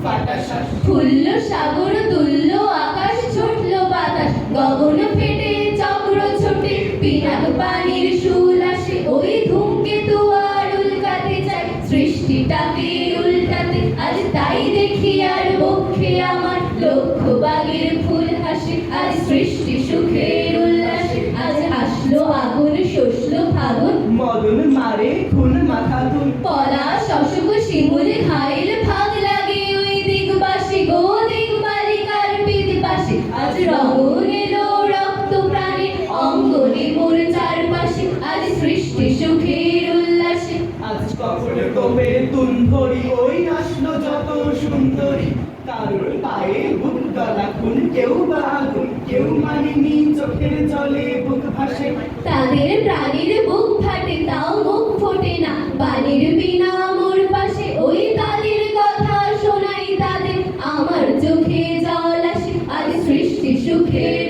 ফাটা শ্বাস। ফুলল সাগর তুলল আকাশ ছুটল বাতাস গগন ফেটে চক্র ছোটে পিনাক পানির সুল আসে ওই ধূমকেতু আর উল্কাতে চায় সৃষ্টিটাকে উল্টাতে আজ তাই দেখি আর বক্ষে আমার লক্ষ বাগের ফুল হাসে আজ সৃষ্টি সুখের উল্লাসে আজ আসলো আগুন শোষলো ফাগুন মদন মারে খুন মাথা তুল পলাশ অশোক শিমুল ঘাইল ভাগ লাগে ওই দিগবাসী গো দিগবালিকার পিদিপাশে আজ রঙন এলো রক্ত প্রাণে অঙ্গনে মোর চারপাশে আজ সৃষ্টি সুখের উল্লাসে আজ কখন কবে তুন ধরি ওই আসলো যত সুন্দরী কারোর পায়ে বুক গলা খুন কেউ বা আগুন কেউ মানিনি চোখের জলে বুক ভাসে তাদের প্রাণীর বুক ফাটে তাও মুখ ফোটে না বাণীর বিনা মোর পাশে ওই তাদের কথা শোনাই তাদের আমার চোখে জল আসে আজ সৃষ্টি সুখের